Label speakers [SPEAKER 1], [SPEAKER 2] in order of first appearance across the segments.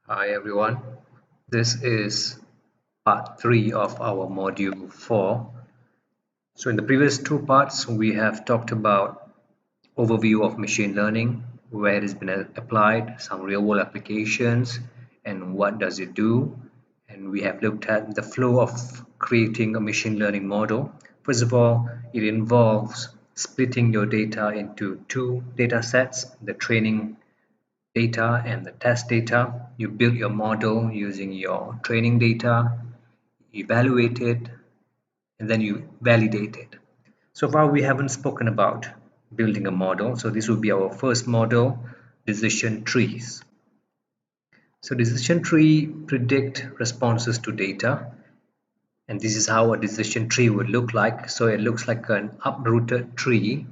[SPEAKER 1] Hi everyone, this is part 3 of our module 4. So in the previous two parts we have talked about overview of machine learning, where it has been applied, some real world applications and what does it do, and we have looked at the flow of creating a machine learning model. First of all, it involves splitting your data into two data sets, the training data and the test data. You build your model using your training data, evaluate it, and then you validate it. So far, we haven't spoken about building a model. So this will be our first model, decision trees. So decision tree predict responses to data. And this is how a decision tree would look like. So it looks like an uprooted tree.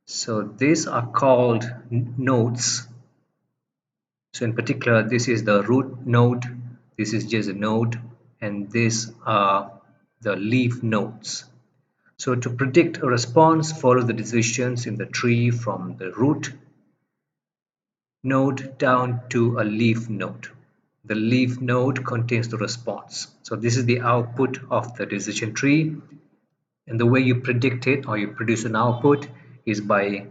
[SPEAKER 1] So these are called nodes. So in particular, this is the root node, this is just a node, and these are the leaf nodes. So to predict a response, follow the decisions in the tree from the root node down to a leaf node. The leaf node contains the response. So this is the output of the decision tree. And the way you predict it or you produce an output is by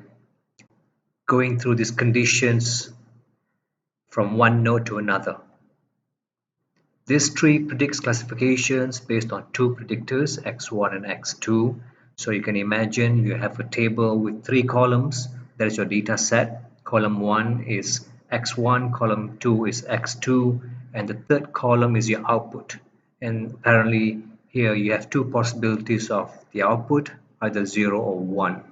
[SPEAKER 1] going through these conditions from one node to another. This tree predicts classifications based on two predictors, x1 and x2. So you can imagine you have a table with three columns. That is your data set. Column 1 is x1, column 2 is x2, and the third column is your output. And apparently here you have two possibilities of the output, either 0 or 1.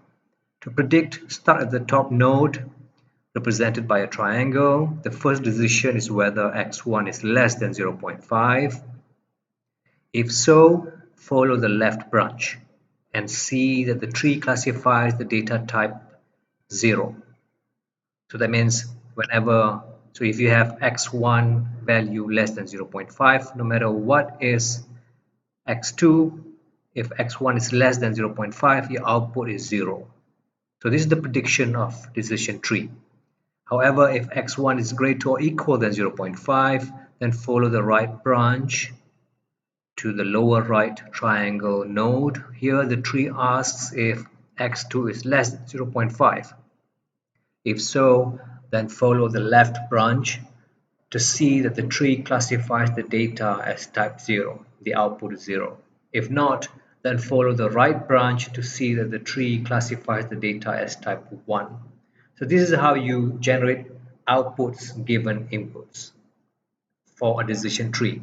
[SPEAKER 1] To predict, start at the top node, represented by a triangle. The first decision is whether x1 is less than 0.5. If so, follow the left branch and see that the tree classifies the data type 0. So that means so if you have x1 value less than 0.5, no matter what is x2, if x1 is less than 0.5, your output is 0. So this is the prediction of decision tree. However, if x1 is greater or equal than 0.5, then follow the right branch to the lower right triangle node. Here the tree asks if x2 is less than 0.5. If so, then follow the left branch to see that the tree classifies the data as type 0. The output is 0. If not, then follow the right branch to see that the tree classifies the data as type 1. So this is how you generate outputs given inputs for a decision tree.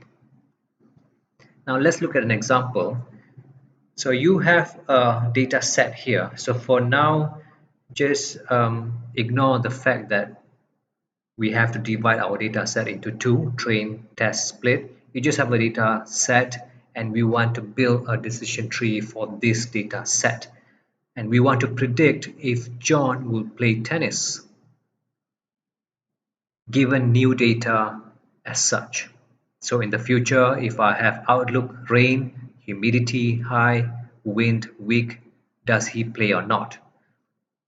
[SPEAKER 1] Now let's look at an example. So you have a data set here. So for now, just ignore the fact that we have to divide our data set into two, train, test, split. You just have a data set and we want to build a decision tree for this data set. And we want to predict if John will play tennis given new data as such. So in the future, if I have outlook rain, humidity high, wind weak, does he play or not?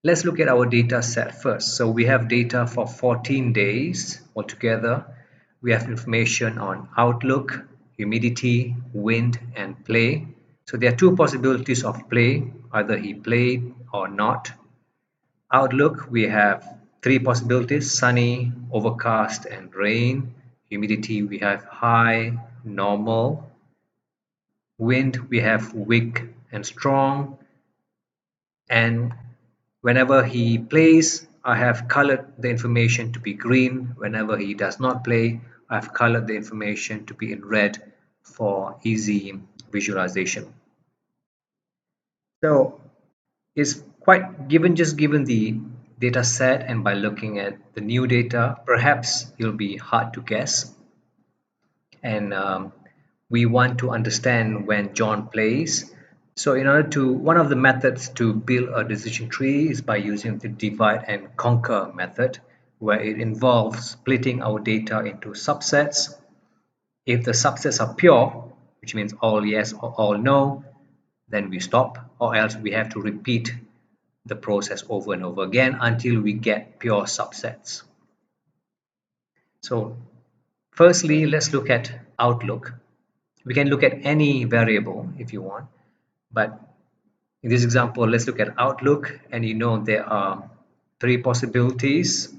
[SPEAKER 1] Let's look at our data set first. So we have data for 14 days altogether. We have information on outlook, humidity, wind, and play. So there are two possibilities of play, either he played or not. Outlook, we have three possibilities: sunny, overcast, and rain. Humidity, we have high, normal. Wind, we have weak and strong. And whenever he plays, I have colored the information to be green. Whenever he does not play, I've colored the information to be in red for easy visualization. So it's quite given the data set, and by looking at the new data, perhaps it'll be hard to guess. And we want to understand when John plays. So one of the methods to build a decision tree is by using the divide and conquer method, where it involves splitting our data into subsets. If the subsets are pure, which means all yes or all no, then we stop, or else we have to repeat the process over and over again until we get pure subsets. So Firstly, let's look at outlook. We can look at any variable if you want, but in this example, let's look at outlook, and you know there are three possibilities.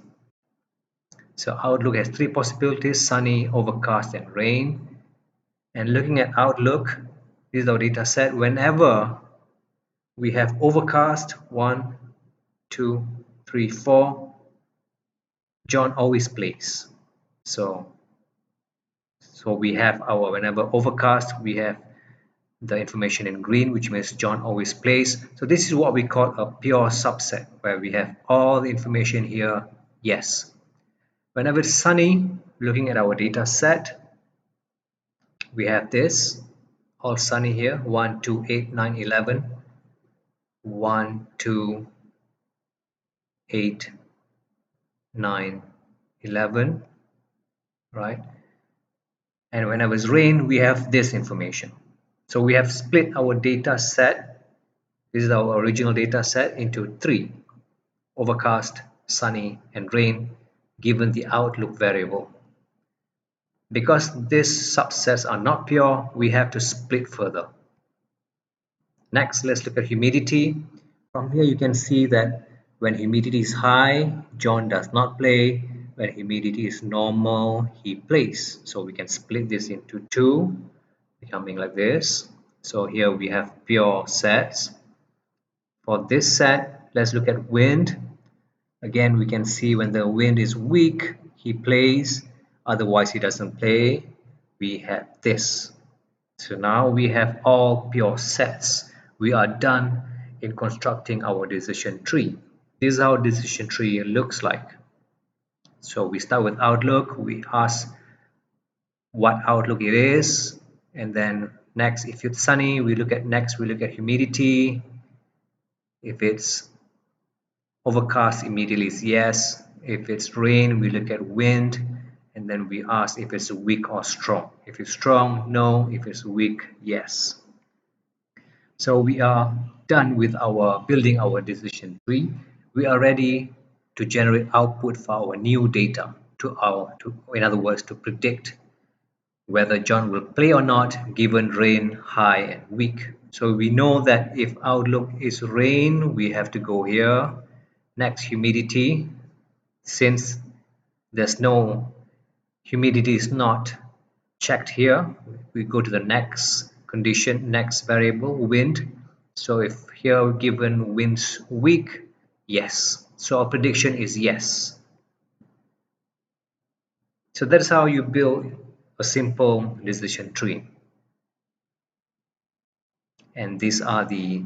[SPEAKER 1] So outlook has three possibilities: sunny, overcast, and rain. And looking at outlook, this is our data set. Whenever we have overcast, 1, 2, 3, 4, John always plays. So we have our, whenever overcast, we have the information in green, which means John always plays. So this is what we call a pure subset, where we have all the information here, yes. Whenever it's sunny, looking at our data set, we have this, all sunny here, 1, 2, 8, 9, 11, 1, 2, 8, 9, 11, right? And whenever it's rain, we have this information. So we have split our data set, this is our original data set, into three: overcast, sunny, and rain, given the outlook variable. Because these subsets are not pure, we have to split further. Next, let's look at humidity. From here you can see that when humidity is high, John does not play. When humidity is normal, he plays. So we can split this into two, becoming like this. So here we have pure sets. For this set, let's look at wind. Again, we can see when the wind is weak, he plays, otherwise he doesn't play. We have this. So now we have all pure sets. We are done in constructing our decision tree. This is how decision tree looks like. So we start with outlook, we ask what outlook it is, and then next, if it's sunny, we look at humidity. If it's overcast, immediately is yes. If it's rain, we look at wind, and then we ask if it's weak or strong. If it's strong, no. If it's weak, yes. So we are done with our building our decision tree. We are ready to generate output for our new data, in other words, to predict whether John will play or not given rain, high, and weak. So we know that if outlook is rain, we have to go here. Next, humidity. Since there's no humidity is not checked here, we go to the next condition, next variable, wind. So if here given wind's weak, yes. So our prediction is yes. So that's how you build a simple decision tree. And these are the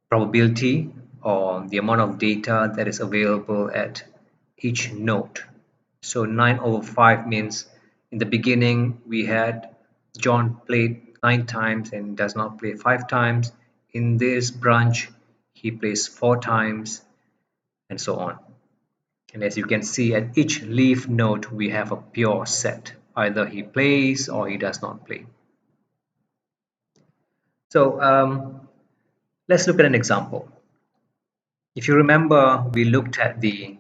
[SPEAKER 1] probability or the amount of data that is available at each node. So 9/5 means in the beginning we had John played 9 times and does not play 5 times. In this branch he plays 4 times, and so on. And as you can see, at each leaf node we have a pure set. Either he plays or he does not play. So let's look at an example. If you remember, we looked at the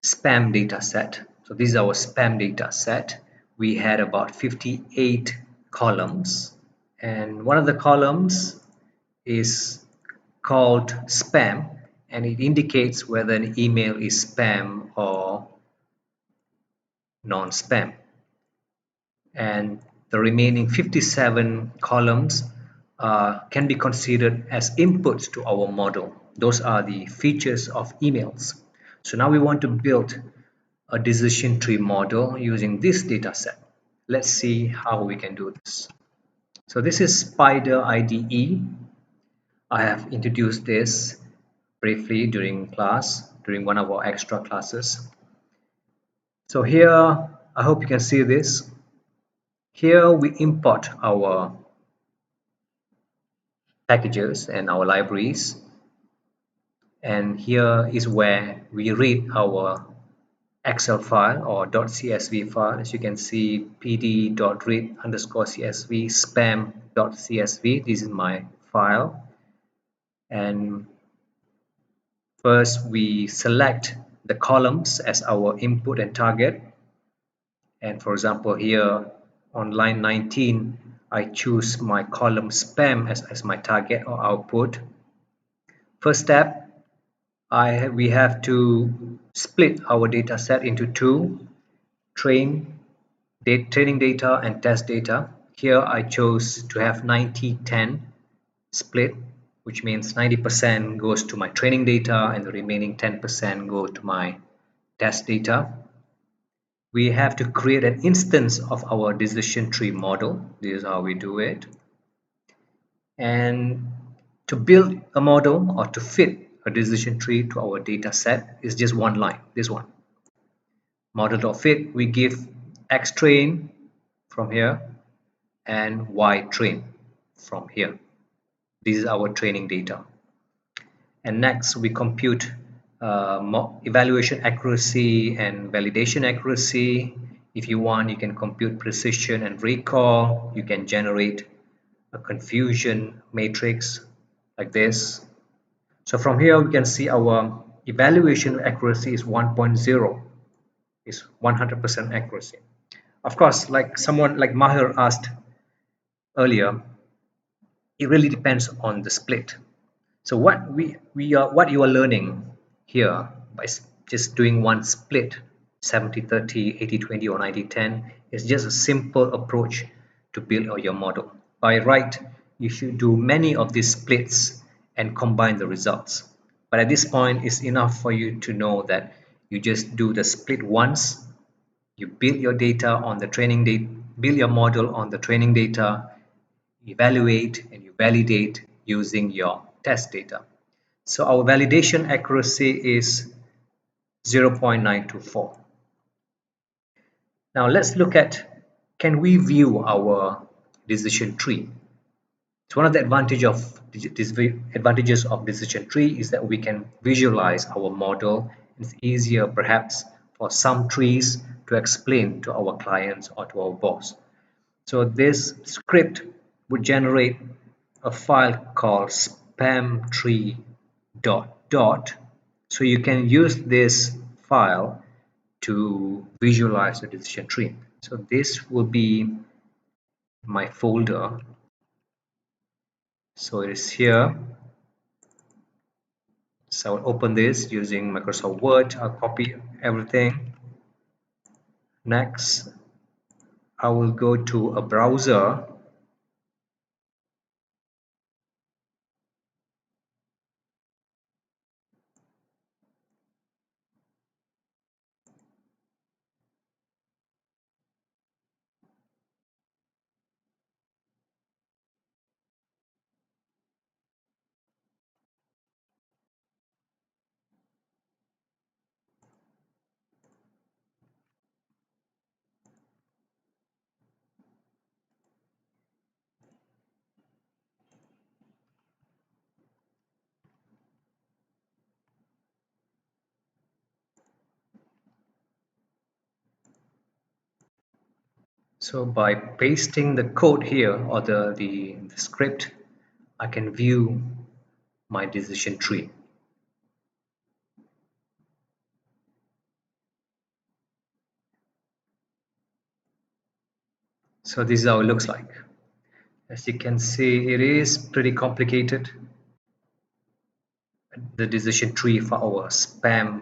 [SPEAKER 1] spam data set. So this is our spam data set. We had about 58 columns, and one of the columns is called spam, and it indicates whether an email is spam or non-spam. And the remaining 57 columns can be considered as inputs to our model. Those are the features of emails. So now we want to build a decision tree model using this data set. Let's see how we can do this. So this is Spider IDE. I have introduced this briefly during one of our extra classes. So here, I hope you can see this. Here we import our packages and our libraries, and here is where we read our Excel file or .csv file. As you can see, pd.read_csv spam.csv. This is my file, and first we select the columns as our input and target, And for example, here on line 19, I choose my column spam as my target or output. First step, we have to split our data set into two, training data and test data. Here I chose to have 90-10 split, which means 90% goes to my training data and the remaining 10% go to my test data. We have to create an instance of our decision tree model. This is how we do it. And to build a model or to fit a decision tree to our data set is just one line, this one. Model.fit, we give X train from here and Y train from here. This is our training data. And next we compute evaluation accuracy and validation accuracy. If you want, you can compute precision and recall. You can generate a confusion matrix like this. So from here we can see our evaluation accuracy is 1.0, is 100% accuracy. Of course, like someone like Mahir asked earlier, it really depends on the split. So what what you are learning here by just doing one split, 70-30, 80-20 or 90-10, is just a simple approach to build your model. By right, you should do many of these splits and combine the results. But at this point, it's enough for you to know that you just do the split once, you build your data on the training data, build your model on the training data, evaluate and you validate using your test data. So our validation accuracy is 0.924. Now let's look at, can we view our decision tree? So one of the advantages of decision tree is that we can visualize our model. It's easier perhaps for some trees to explain to our clients or to our boss. So this script would generate a file called spamtree dot dot. So you can use this file to visualize the decision tree. So this will be my folder. So it is here. So I'll open this using Microsoft Word. I'll copy everything. Next, I will go to a browser. So by pasting the code here or the script, I can view my decision tree. So this is how it looks like. As you can see, it is pretty complicated. The decision tree for our spam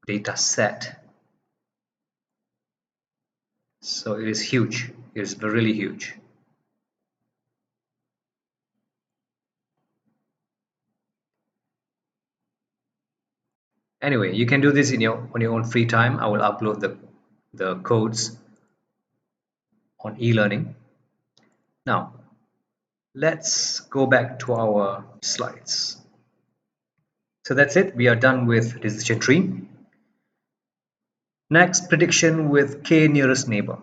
[SPEAKER 1] data set. So it is huge. It is really huge. Anyway, you can do this on your own free time. I will upload the codes on e-learning. Now, let's go back to our slides. So that's it. We are done with decision tree. Next, prediction with KNearest Neighbor.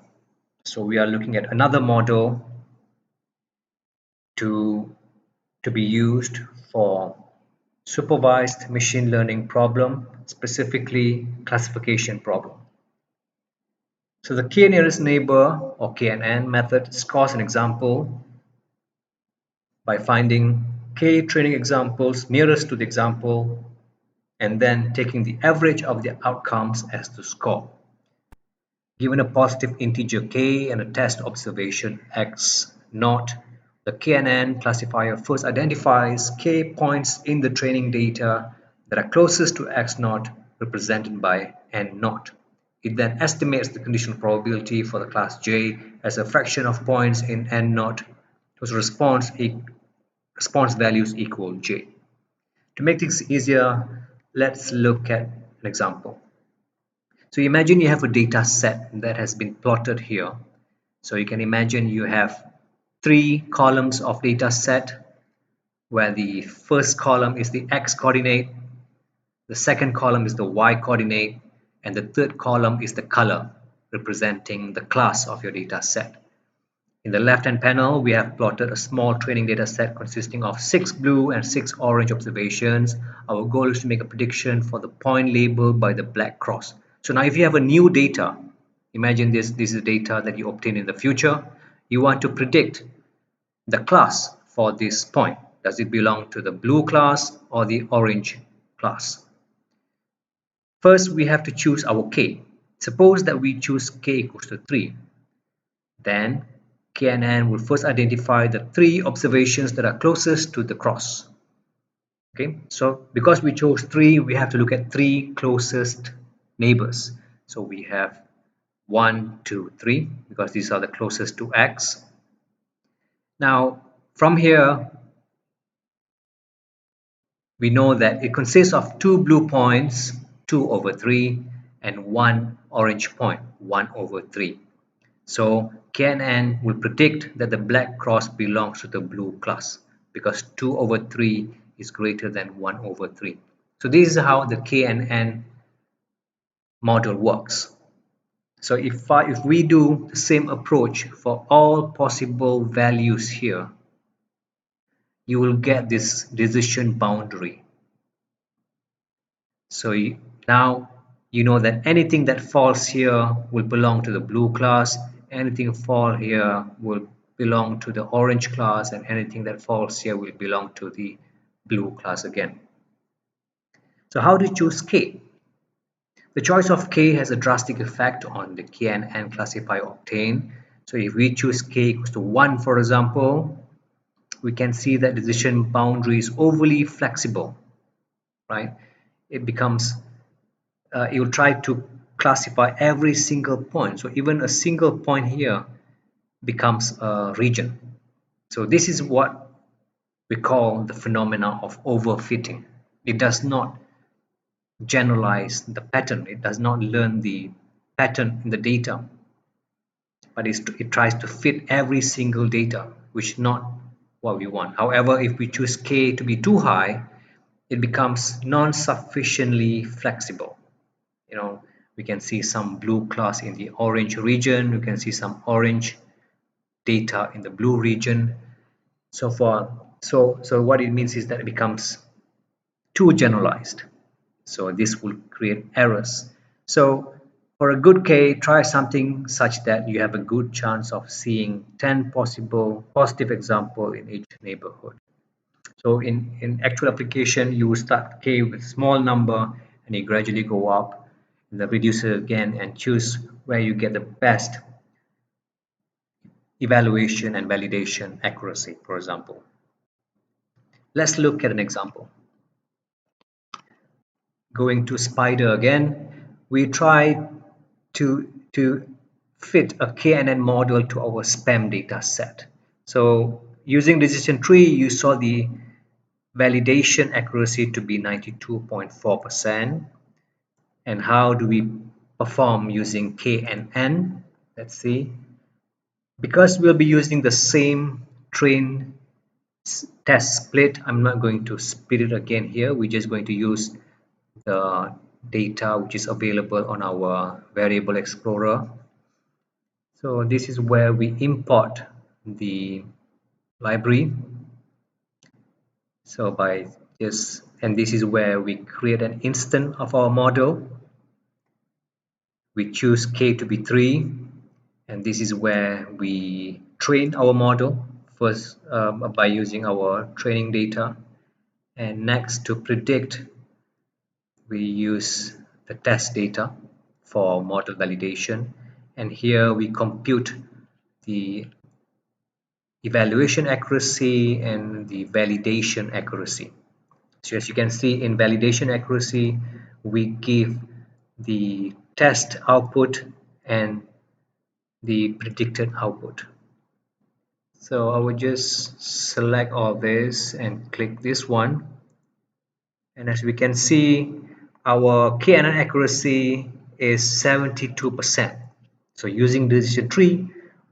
[SPEAKER 1] So we are looking at another model to be used for supervised machine learning problem, specifically classification problem. So the KNearest Neighbor or KNN method scores an example by finding K training examples nearest to the example and then taking the average of the outcomes as the score. Given a positive integer k and a test observation x naught, the KNN classifier first identifies k points in the training data that are closest to x naught, represented by n naught. It then estimates the conditional probability for the class J as a fraction of points in n naught whose response values equal J. To make things easier, let's look at an example. So imagine you have a data set that has been plotted here. So you can imagine you have 3 columns of data set, where the first column is the x coordinate, the second column is the y coordinate, and the third column is the color representing the class of your data set. In the left-hand panel, we have plotted a small training data set consisting of 6 blue and 6 orange observations. Our goal is to make a prediction for the point labeled by the black cross. So now if you have a new data, imagine this is data that you obtain in the future. You want to predict the class for this point. Does it belong to the blue class or the orange class? First, we have to choose our k. Suppose that we choose k equals to 3. Then KNN will first identify the 3 observations that are closest to the cross. Okay, so because we chose 3, we have to look at 3 closest neighbors. So we have 1, 2, 3, because these are the closest to x. Now from here, we know that it consists of 2 blue points, 2 over 3, and 1 orange point, 1 over 3. So KNN will predict that the black cross belongs to the blue class, because 2 over 3 is greater than 1 over 3. So this is how the KNN model works. So if we do the same approach for all possible values here, you will get this decision boundary. So now you know that anything that falls here will belong to the blue class, anything fall here will belong to the orange class, and anything that falls here will belong to the blue class again. So how do you choose k? The choice of k has a drastic effect on the KNN classifier obtained. So if we choose k equals to 1, for example, we can see that decision boundary is overly flexible, right? It becomes it will try to classify every single point. So even a single point here becomes a region. So this is what we call the phenomena of overfitting. It does not generalize the pattern. It does not learn the pattern in the data, but it tries to fit every single data, which is not what we want. However, if we choose k to be too high, it becomes non-sufficiently flexible. We can see some blue class in the orange region, we can see some orange data in the blue region. So what it means is that it becomes too generalized, so this will create errors. So for a good k, try something such that you have a good chance of seeing 10 possible positive examples in each neighborhood. So in actual application, you will start k with small number and you gradually go up in the reducer again and choose where you get the best evaluation and validation accuracy, for example. Let's look at an example. Going to spider again, we try to fit a KNN model to our spam data set. So using decision tree, you saw the validation accuracy to be 92.4%. And how do we perform using KNN? Let's see. Because we'll be using the same train test split, I'm not going to split it again here. We're just going to use the data which is available on our variable explorer. So this is where we import the library. So by this, and this is where we create an instance of our model. We choose k to be 3, and this is where we train our model first by using our training data, and next to predict we use the test data for model validation, and here we compute the evaluation accuracy and the validation accuracy. So as you can see, in validation accuracy, we give the test output and the predicted output. So I will just select all this and click this one. And as we can see, our KNN accuracy is 72%. So using decision tree,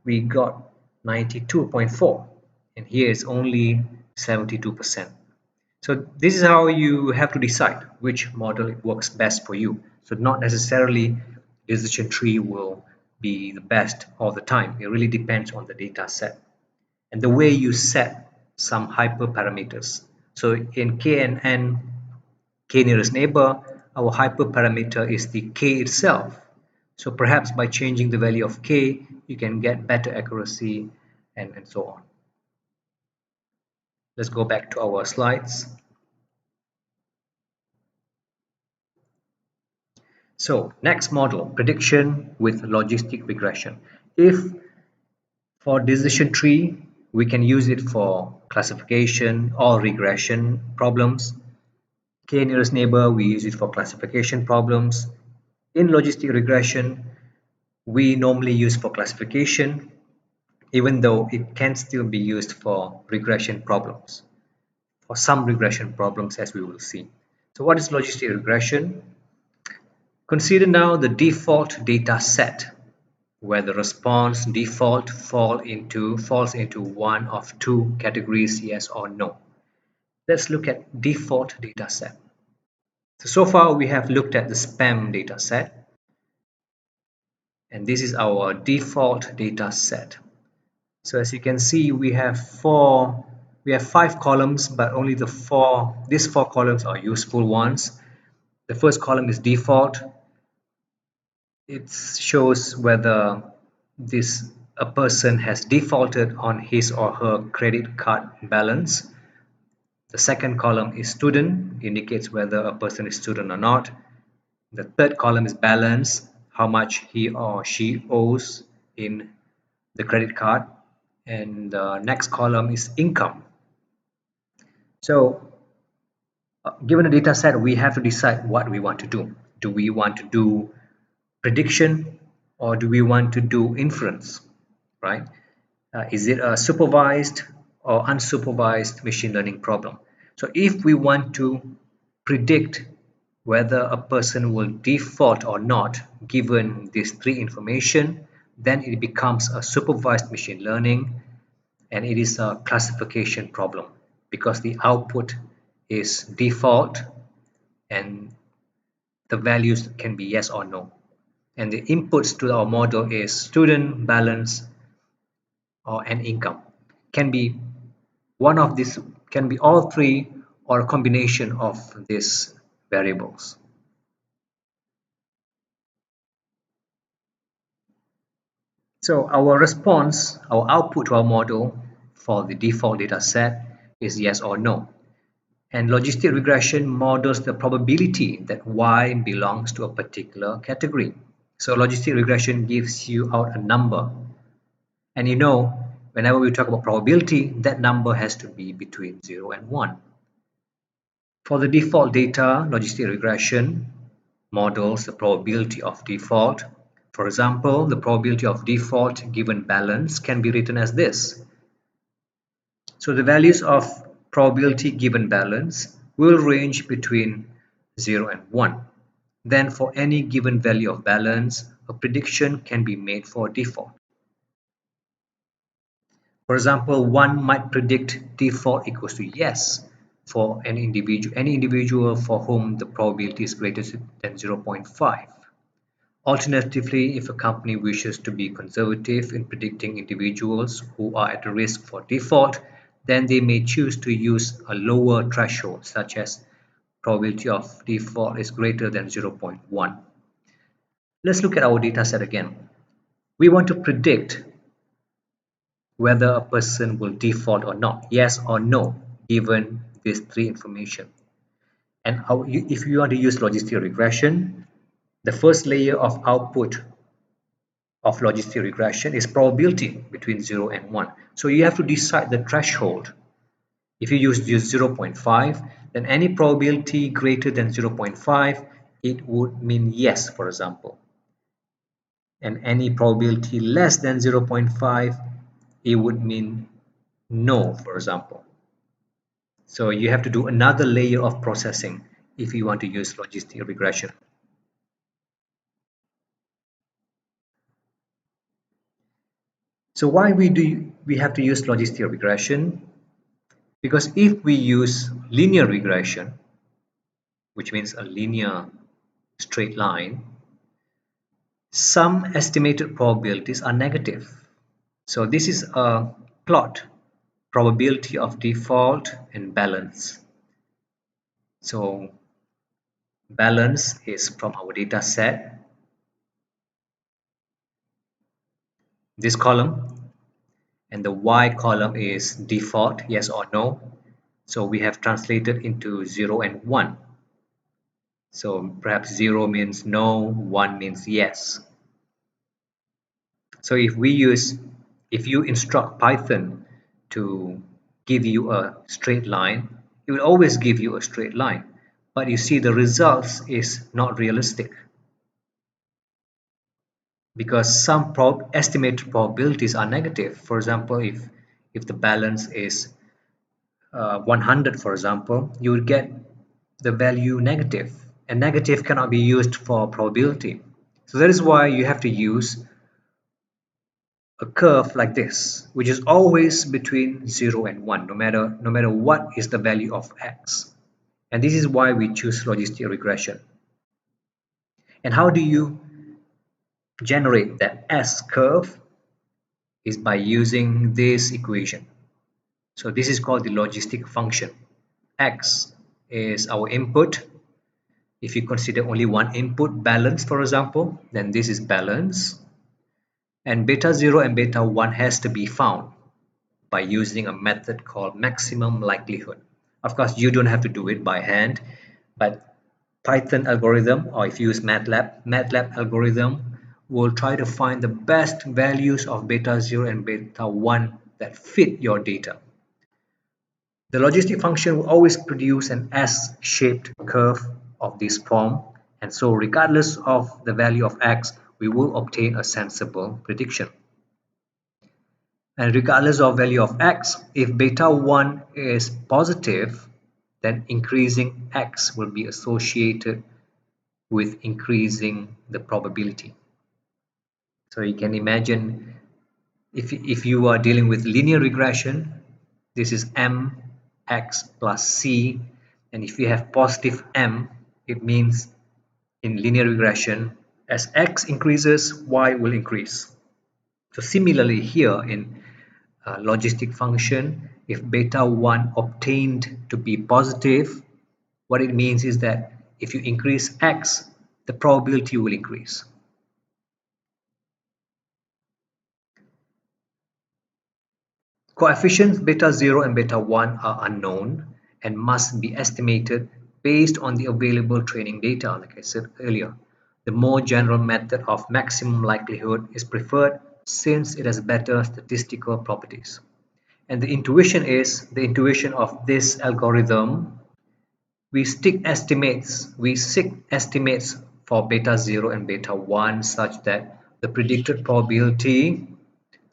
[SPEAKER 1] we got 92.4, and here is only 72%. So this is how you have to decide which model works best for you. So not necessarily decision tree will be the best all the time. It really depends on the data set and the way you set some hyperparameters. So in KNN, K-nearest neighbor, our hyperparameter is the K itself. So perhaps by changing the value of K, you can get better accuracy and so on. Let's go back to our slides. So next model, prediction with logistic regression. If for decision tree, we can use it for classification or regression problems. K-nearest neighbor, we use it for classification problems. In logistic regression, we normally use for classification, even though it can still be used for regression problems, for some regression problems, as we will see. So what is logistic regression? Consider now the default data set where the response default falls into one of two categories, yes or no. Let's look at default data set. So far we have looked at the spam data set, and this is our default data set. So as you can see, we have five columns, but only these four columns are useful ones. The first column is default. It shows whether a person has defaulted on his or her credit card balance. The second column is student, indicates whether a person is student or not. The third column is balance, how much he or she owes in the credit card. And the next column is income. So given a data set, we have to decide what we want to do. Do we want to do prediction or do we want to do inference, right? Is it a supervised or unsupervised machine learning problem? So if we want to predict whether a person will default or not given these three information, then it becomes a supervised machine learning, and it is a classification problem because the output is default and the values can be yes or no, and the inputs to our model is student, balance, or an income. Can be one of these, can be all three, or a combination of these variables. So our response, our output to our model for the default data set is yes or no. And logistic regression models the probability that Y belongs to a particular category. So logistic regression gives you out a number. And you know, whenever we talk about probability, that number has to be between 0 and 1. For the default data, logistic regression models the probability of default. For example, the probability of default given balance can be written as this. So the values of probability given balance will range between 0 and 1. Then for any given value of balance, a prediction can be made for default. For example, one might predict default equals to yes for any individual for whom the probability is greater than 0.5. Alternatively, if a company wishes to be conservative in predicting individuals who are at risk for default, then they may choose to use a lower threshold, such as probability of default is greater than 0.1. Let's look at our data set again. We want to predict whether a person will default or not, yes or no, given these three information. And if you want to use logistic regression, the first layer of output of logistic regression is probability between 0 and 1. So you have to decide the threshold. If you use 0.5, then any probability greater than 0.5, it would mean yes, for example. And any probability less than 0.5, it would mean no, for example. So you have to do another layer of processing if you want to use logistic regression. So why we have to use logistic regression? Because if we use linear regression, which means a linear straight line, some estimated probabilities are negative. So this is a plot, probability of default and balance. So balance is from our data set, this column, and the Y column is default, yes or no. So we have translated into 0 and 1. So perhaps 0 means no, 1 means yes. So if you instruct Python to give you a straight line, it will always give you a straight line. But you see the results is not realistic, because some estimated probabilities are negative. For example, if the balance is 100, for example, you will get the value negative, and negative cannot be used for probability. So that is why you have to use a curve like this, which is always between 0 and 1, no matter what is the value of x. And this is why we choose logistic regression. And how do you generate that S curve? Is by using this equation. So this is called the logistic function. X is our input. If you consider only one input, balance, for example, then this is balance. And beta 0 and beta 1 has to be found by using a method called maximum likelihood. Of course, you don't have to do it by hand, but Python algorithm, or if you use MATLAB algorithm will try to find the best values of beta 0 and beta 1 that fit your data. The logistic function will always produce an S-shaped curve of this form, and so regardless of the value of x, we will obtain a sensible prediction. And regardless of value of x, if beta 1 is positive, then increasing x will be associated with increasing the probability. So you can imagine if you are dealing with linear regression, this is mx plus c, and if you have positive m, it means in linear regression, as x increases, y will increase. So similarly here in logistic function, if beta 1 obtained to be positive, what it means is that if you increase x, the probability will increase. Coefficients beta 0 and beta 1 are unknown and must be estimated based on the available training data, like I said earlier. The more general method of maximum likelihood is preferred since it has better statistical properties. And the intuition of this algorithm. We seek estimates for beta 0 and beta 1 such that the predicted probability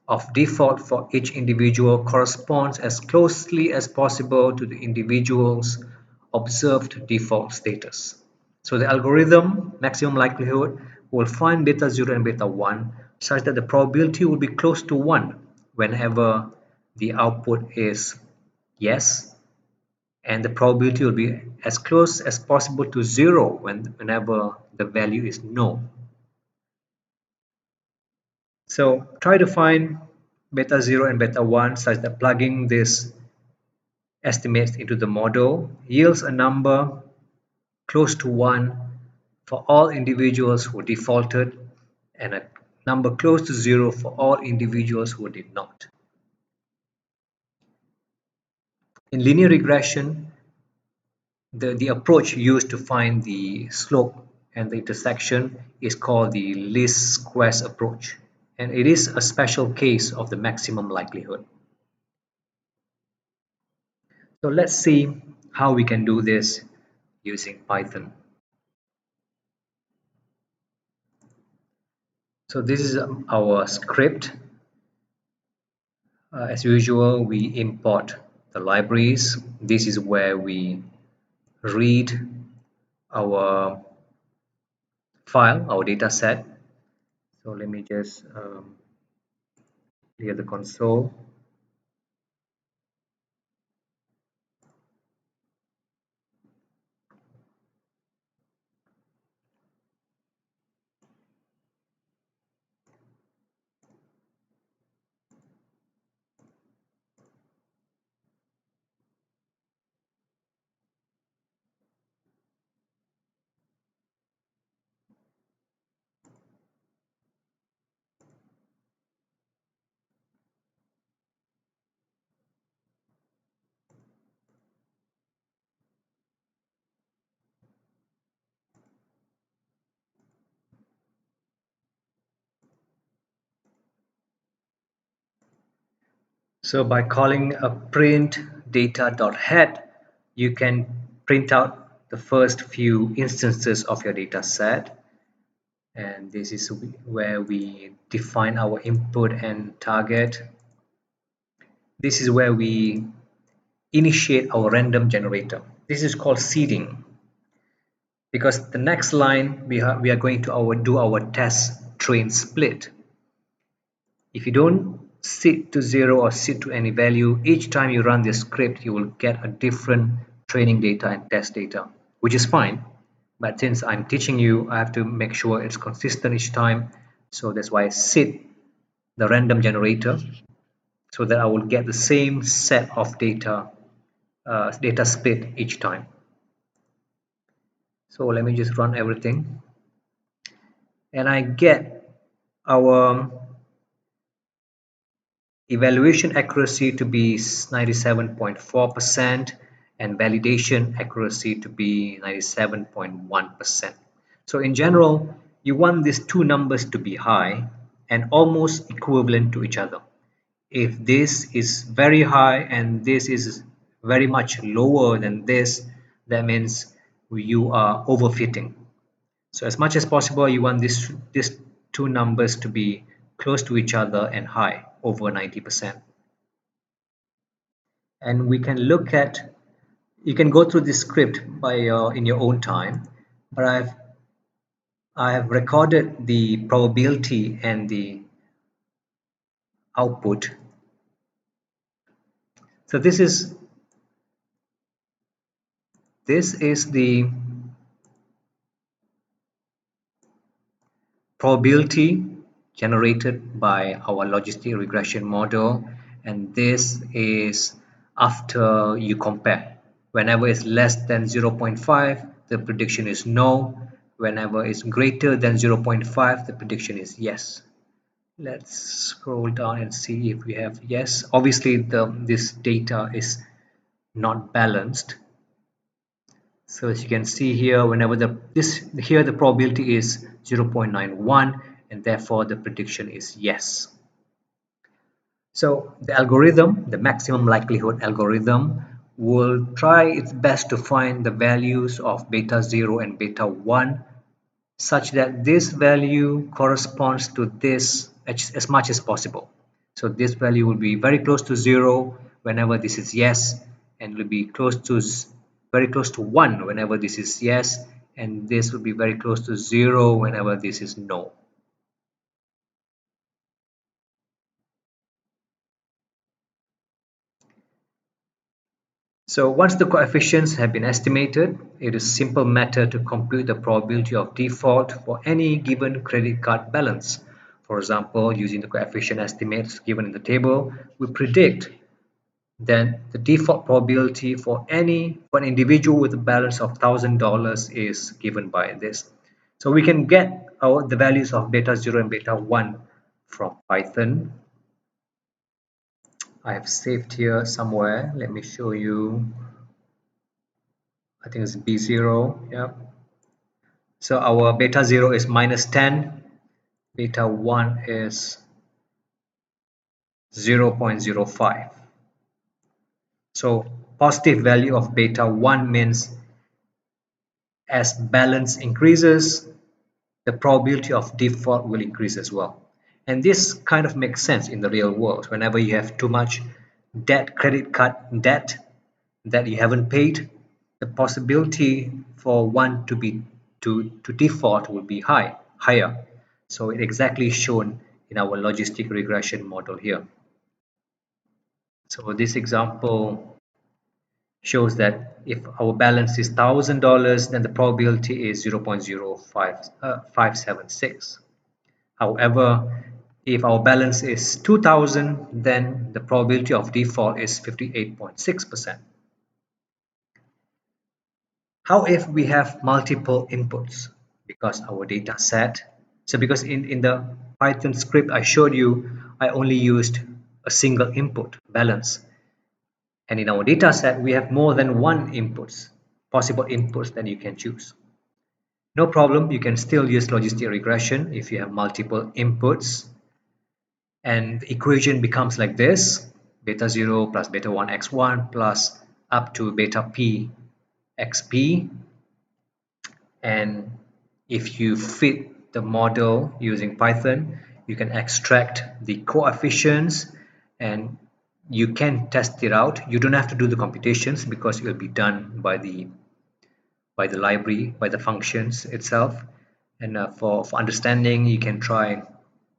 [SPEAKER 1] of default for each individual corresponds as closely as possible to the individual's observed default status. So the algorithm, maximum likelihood, will find beta 0 and beta 1 such that the probability will be close to 1 whenever the output is yes, and the probability will be as close as possible to 0 whenever the value is no. So try to find beta 0 and beta 1 such that plugging these estimates into the model yields a number close to 1 for all individuals who defaulted and a number close to 0 for all individuals who did not. In linear regression, the approach used to find the slope and the intersection is called the least squares approach. and it is a special case of the maximum likelihood. So let's see how we can do this using Python. So this is our script. As usual, we import the libraries. This is where we read our file, our data set. So let me just clear the console. So by calling a print data.head, you can print out the first few instances of your data set. And this is where we define our input and target. This is where we initiate our random generator. This is called seeding, because the next line we are going to do our test train split. If you don't set to 0 or set to any value, each time you run this script, you will get a different training data and test data, which is fine. But since I'm teaching you, I have to make sure it's consistent each time. So that's why I set the random generator so that I will get the same set of data split each time. So let me just run everything. And I get our evaluation accuracy to be 97.4% and validation accuracy to be 97.1%. So in general, you want these two numbers to be high and almost equivalent to each other. If this is very high and this is very much lower than this, that means you are overfitting. So as much as possible, you want these two numbers to be close to each other and high, over 90%. And we can look at, you can go through this script by in your own time, but I have recorded the probability and the output. So this is the probability generated by our logistic regression model, and this is after you compare. Whenever it's less than 0.5, the prediction is no. Whenever it's greater than 0.5, the prediction is yes. Let's scroll down and see if we have yes. Obviously this data is not balanced. So as you can see here, whenever the probability is 0.91, and therefore the prediction is yes. So the algorithm, the maximum likelihood algorithm, will try its best to find the values of beta 0 and beta 1 such that this value corresponds to this as much as possible. So this value will be very close to 0 whenever this is yes, and will be very close to 1 whenever this is yes, and this will be very close to 0 whenever this is no. So once the coefficients have been estimated, it is a simple matter to compute the probability of default for any given credit card balance. For example, using the coefficient estimates given in the table, we predict then the default probability for an individual with a balance of $1,000 is given by this. So we can get the values of beta 0 and beta 1 from Python. I have saved here somewhere. Let me show you. I think it's B0. Yeah. So our beta 0 is -10. Beta 1 is 0.05. So positive value of beta 1 means as balance increases, the probability of default will increase as well. And this kind of makes sense in the real world. Whenever you have too much debt, credit card debt that you haven't paid, the possibility for one to default will be higher. So it's exactly shown in our logistic regression model here. So this example shows that if our balance is $1,000, then the probability is 0.0576. However, if our balance is 2,000, then the probability of default is 58.6%. How if we have multiple inputs? Because our data set, so because in the Python script I showed you, I only used a single input, balance. And in our data set, we have more than one possible inputs that you can choose. No problem, you can still use logistic regression if you have multiple inputs. And the equation becomes like this: beta 0 plus beta 1 x1 plus up to beta p xp. And if you fit the model using Python, you can extract the coefficients and you can test it out. You don't have to do the computations because it will be done by the library, by the functions itself. And for understanding, you can try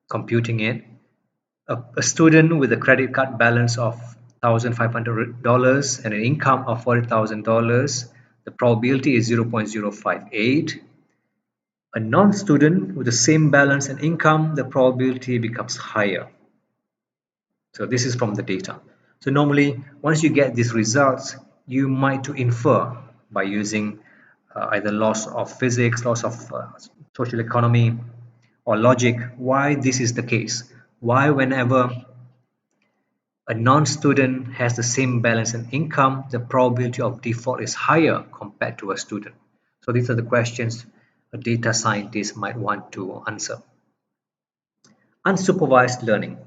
[SPEAKER 1] computing it. A student with a credit card balance of $1,500 and an income of $40,000, the probability is 0.058. A non-student with the same balance and income, the probability becomes higher. So this is from the data. So normally, once you get these results, you might to infer by using either laws of physics, laws of social economy, or logic, why this is the case. Why whenever a non-student has the same balance and income, the probability of default is higher compared to a student. So these are the questions a data scientist might want to answer. Unsupervised learning.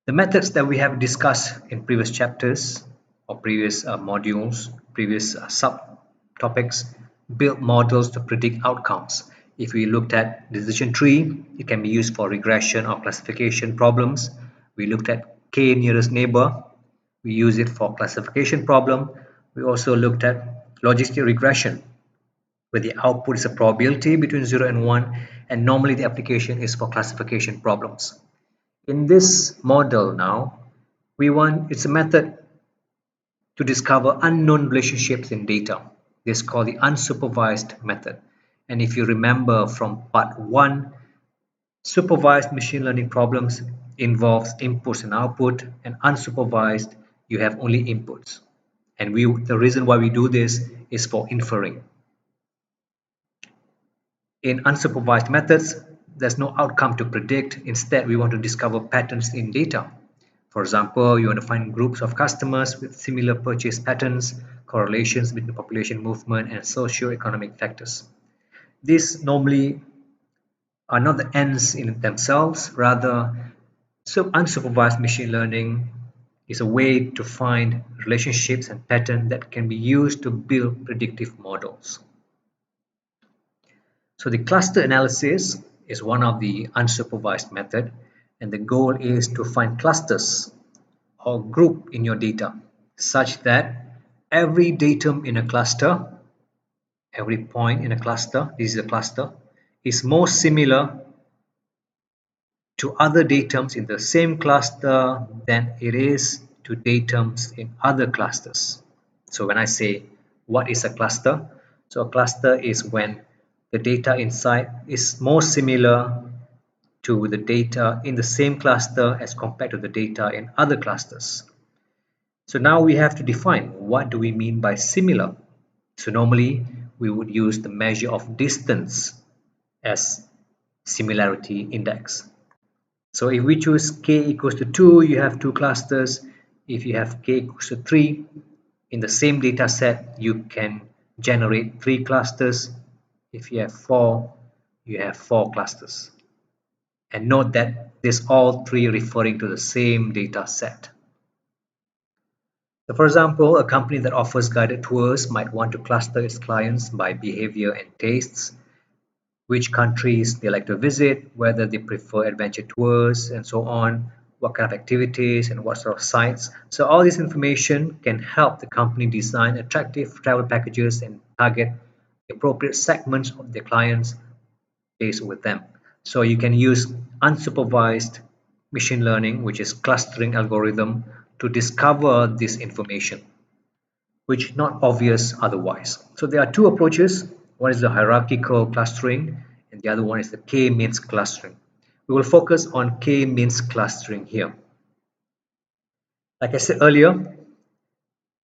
[SPEAKER 1] The methods that we have discussed in previous chapters or previous modules, previous subtopics, build models to predict outcomes. If we looked at decision tree, it can be used for regression or classification problems. We looked at K-nearest neighbor. We use it for classification problem. We also looked at logistic regression, where the output is a probability between 0 and 1, and normally the application is for classification problems. In this model now, it's a method to discover unknown relationships in data. This is called the unsupervised method. And if you remember from part 1, supervised machine learning problems involves inputs and output, and unsupervised, you have only inputs. And the reason why we do this is for inferring. In unsupervised methods, there's no outcome to predict. Instead, we want to discover patterns in data. For example, you want to find groups of customers with similar purchase patterns, correlations between population movement, and socio-economic factors. These normally are not the ends in themselves. Rather, unsupervised machine learning is a way to find relationships and patterns that can be used to build predictive models. So the cluster analysis is one of the unsupervised method, and the goal is to find clusters or group in your data such that every datum in a cluster, every point in a cluster, this is a cluster, is more similar to other datums in the same cluster than it is to datums in other clusters. So when I say what is a cluster, so a cluster is when the data inside is more similar to the data in the same cluster as compared to the data in other clusters. So now we have to define what do we mean by similar. So normally we would use the measure of distance as similarity index. So if we choose k equals to 2, you have two clusters. If you have k equals to 3, in the same data set, you can generate 3 clusters. If you have 4, you have 4 clusters. And note that this all three referring to the same data set. So for example, a company that offers guided tours might want to cluster its clients by behavior and tastes, which countries they like to visit, whether they prefer adventure tours and so on, what kind of activities and what sort of sites. So all this information can help the company design attractive travel packages and target the appropriate segments of their clients based with them. So you can use unsupervised machine learning, which is clustering algorithm, to discover this information, which not obvious otherwise. So there are two approaches. One is the hierarchical clustering and the other one is the K-means clustering. We will focus on K-means clustering here. Like I said earlier,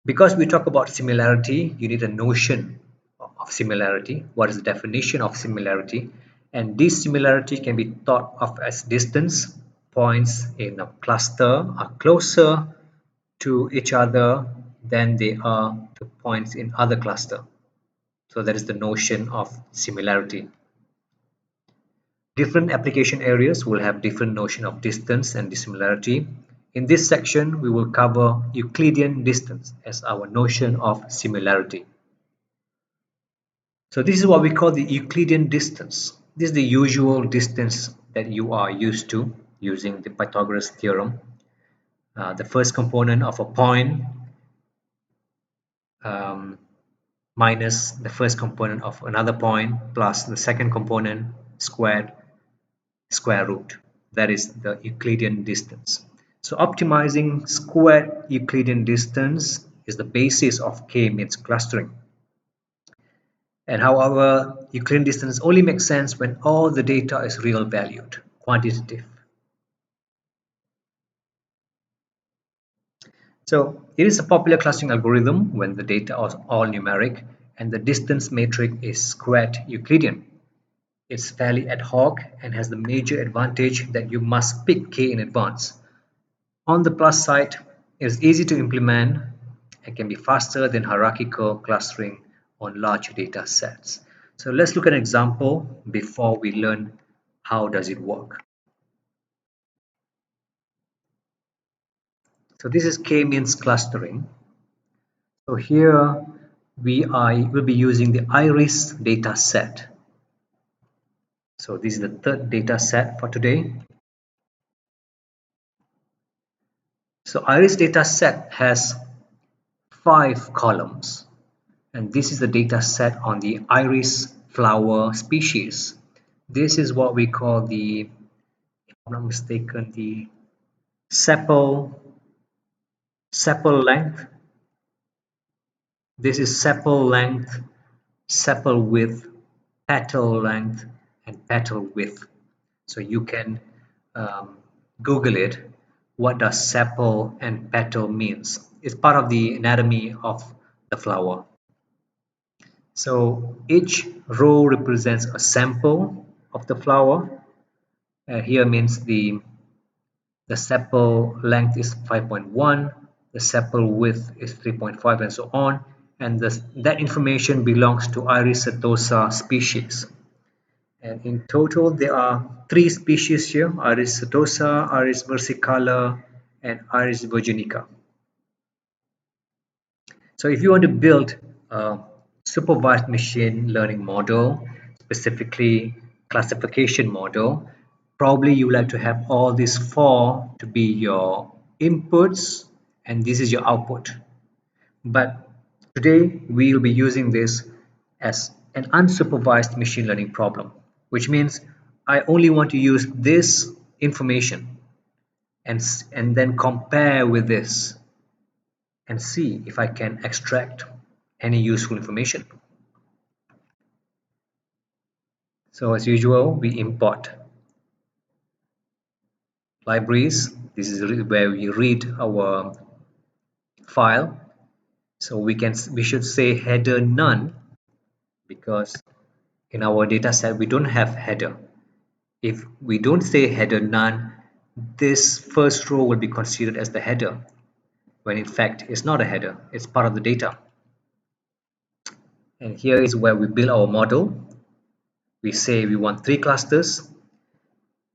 [SPEAKER 1] because we talk about similarity, you need a notion of similarity. What is the definition of similarity? And this similarity can be thought of as distance. Points in a cluster are closer to each other than they are to points in other cluster. So that is the notion of similarity. Different application areas will have different notion of distance and dissimilarity. In this section, we will cover Euclidean distance as our notion of similarity. So this is what we call the Euclidean distance. This is the usual distance that you are used to using the Pythagoras theorem. The first component of a point minus the first component of another point plus the second component squared square root. That is the Euclidean distance. So optimizing squared Euclidean distance is the basis of K-means clustering. And however, Euclidean distance only makes sense when all the data is real valued, quantitative. So it is a popular clustering algorithm when the data are all numeric and the distance metric is squared Euclidean. It's fairly ad hoc and has the major advantage that you must pick K in advance. On the plus side, it is easy to implement and can be faster than hierarchical clustering on large data sets. So let's look at an example before we learn how does it work. So this is K-means clustering. So here will be using the iris data set. So this is the third data set for today. So iris data set has 5 columns, and this is the data set on the iris flower species. This is what we call the, if I'm not mistaken, the sepal length. This is sepal length, sepal width, petal length, and petal width. So you can Google it. What does sepal and petal means? It's part of the anatomy of the flower. So each row represents a sample of the flower. Here means the sepal length is 5.1, the sepal width is 3.5, and so on. And that information belongs to Iris setosa species. And in total, there are 3 species here: Iris setosa, Iris versicolor, and Iris virginica. So if you want to build a supervised machine learning model, specifically classification model, probably you like to have all these 4 to be your inputs and this is your output. But today we will be using this as an unsupervised machine learning problem, which means I only want to use this information and then compare with this and see if I can extract any useful information. So as usual, we import libraries. This is where we read our file. So we should say header none because in our data set we don't have header. If we don't say header none, this first row will be considered as the header when in fact it's not a header, it's part of the data. And here is where we build our model. We say we want 3 clusters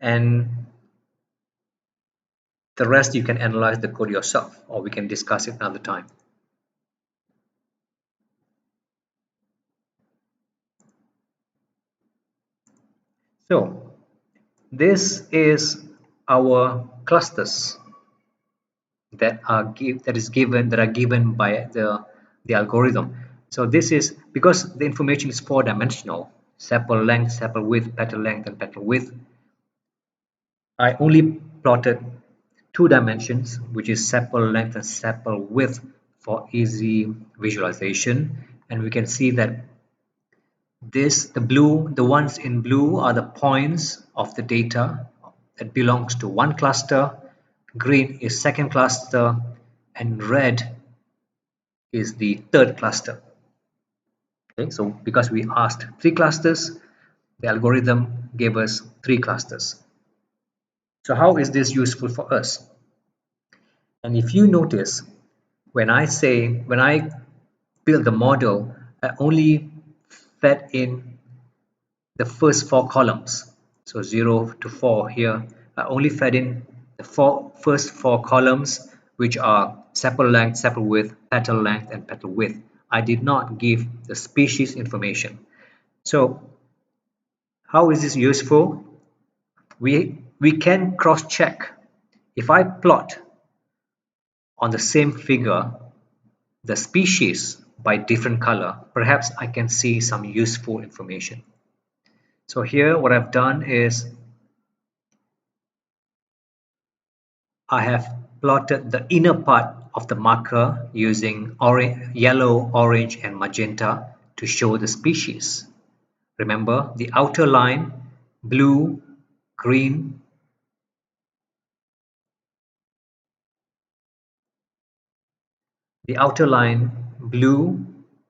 [SPEAKER 1] and the rest you can analyze the code yourself, or we can discuss it another time. So this is our clusters that are given by the algorithm. So this is because the information is four-dimensional: sepal length, sepal width, petal length, and petal width. I only plotted two dimensions, which is sepal length and sepal width, for easy visualization. And we can see that the ones in blue are the points of the data that belongs to one cluster, green is second cluster, and red is the third cluster. Okay, so because we asked three clusters, the algorithm gave us three clusters. So how is this useful for us? And if you notice, when I build the model, I only fed in the first four columns. So 0 to 4 here, I only fed in the first four columns, which are sepal length, sepal width, petal length, and petal width. I did not give the species information. So how is this useful? We can cross-check. If I plot on the same figure the species by different color, perhaps I can see some useful information. So here what I've done is I have plotted the inner part of the marker using yellow, orange, and magenta to show the species. Remember, the outer line, blue, green, the outer line, blue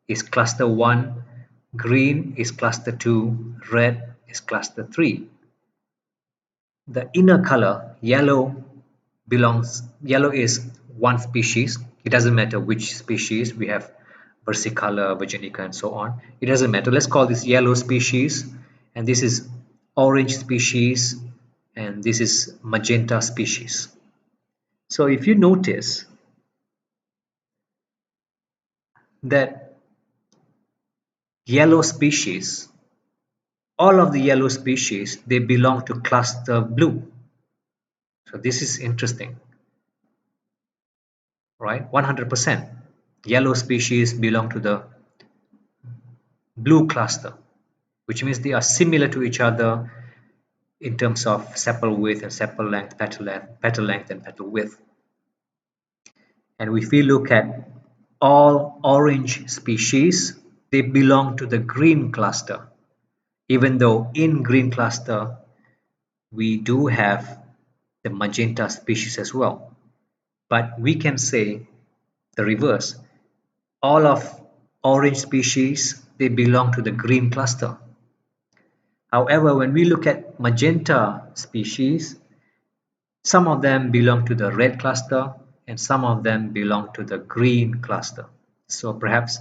[SPEAKER 1] is cluster 1, green is cluster 2, red is cluster 3. The inner color, yellow is one species. It doesn't matter which species. We have versicolor, virginica, and so on. It doesn't matter. Let's call this yellow species, and this is orange species, and this is magenta species. So if you notice that yellow species, all of the yellow species, they belong to cluster blue. So this is interesting, right? 100%. Yellow species belong to the blue cluster, which means they are similar to each other in terms of sepal width and sepal length, petal length, and petal width. And if we look at all orange species, they belong to the green cluster, even though in green cluster we do have the magenta species as well. But we can say the reverse. All of orange species, they belong to the green cluster. However, when we look at magenta species, some of them belong to the red cluster and some of them belong to the green cluster. So perhaps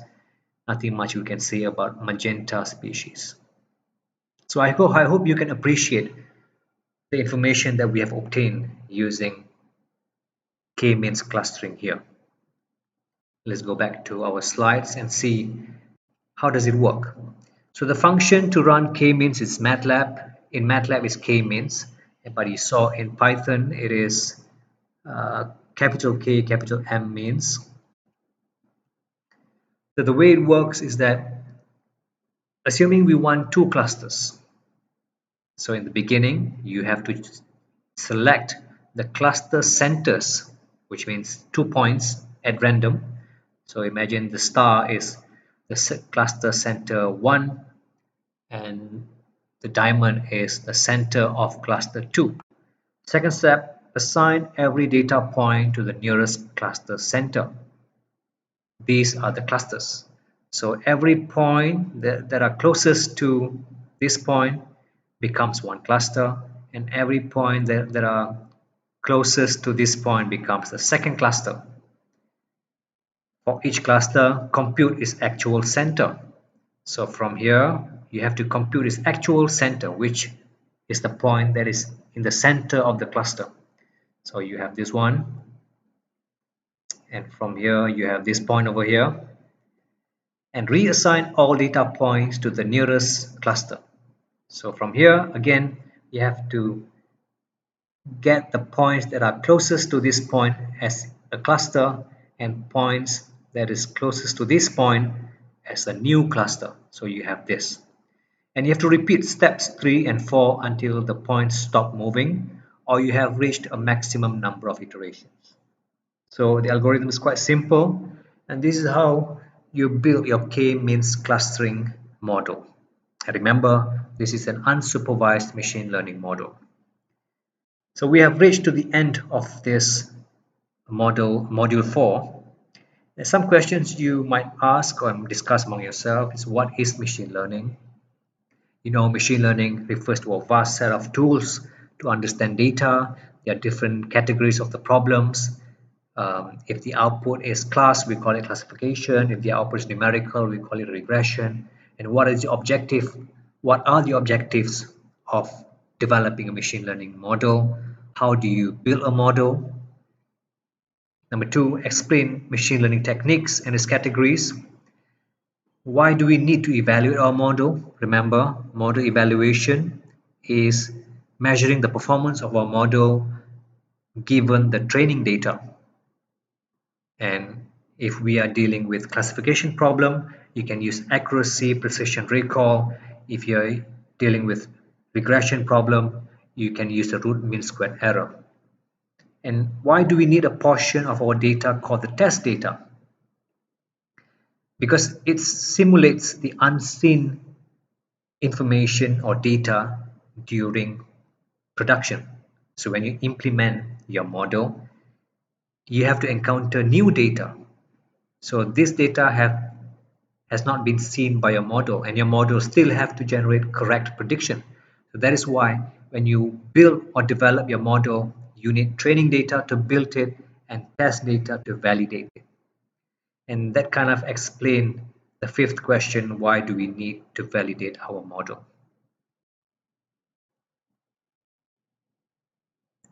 [SPEAKER 1] nothing much we can say about magenta species. So I hope you can appreciate the information that we have obtained using K-means clustering here. Let's go back to our slides and see how does it work. So the function to run K-means is MATLAB. In MATLAB is K-means, but you saw in Python it is capital K, capital M means. So the way it works is that assuming we want two clusters. So in the beginning, you have to select the cluster centers, which means 2 points at random. So imagine the star is the cluster center 1 and the diamond is the center of cluster 2. Second step, assign every data point to the nearest cluster center. These are the clusters. So every point that are closest to this point becomes one cluster, and every point that are closest to this point becomes the second cluster. For each cluster, compute its actual center. So from here, you have to compute its actual center, which is the point that is in the center of the cluster. So you have this one, and from here you have this point over here, and reassign all data points to the nearest cluster. So from here again you have to get the points that are closest to this point as a cluster and points that is closest to this point as a new cluster. So you have this, and you have to repeat steps 3 and 4 until the points stop moving or you have reached a maximum number of iterations. So the algorithm is quite simple, and this is how you build your K-means clustering model. And remember, this is an unsupervised machine learning model. So we have reached to the end of this module 4. And some questions you might ask or discuss among yourself is, what is machine learning? You know, machine learning refers to a vast set of tools to understand data. There are different categories of the problems. If the output is class, we call it classification. If the output is numerical, we call it regression. And what is the objective? What are the objectives of developing a machine learning model? How do you build a model? Number 2, explain machine learning techniques and its categories. Why do we need to evaluate our model? Remember, model evaluation is measuring the performance of our model given the training data. And if we are dealing with classification problem, you can use accuracy, precision, recall. If you're dealing with regression problem, you can use the root mean squared error. And why do we need a portion of our data called the test data? Because it simulates the unseen information or data during production. So when you implement your model, you have to encounter new data. So this data has not been seen by your model, and your model still have to generate correct prediction. So that is why when you build or develop your model, you need training data to build it and test data to validate it. And that kind of explain the fifth question, why do we need to validate our model?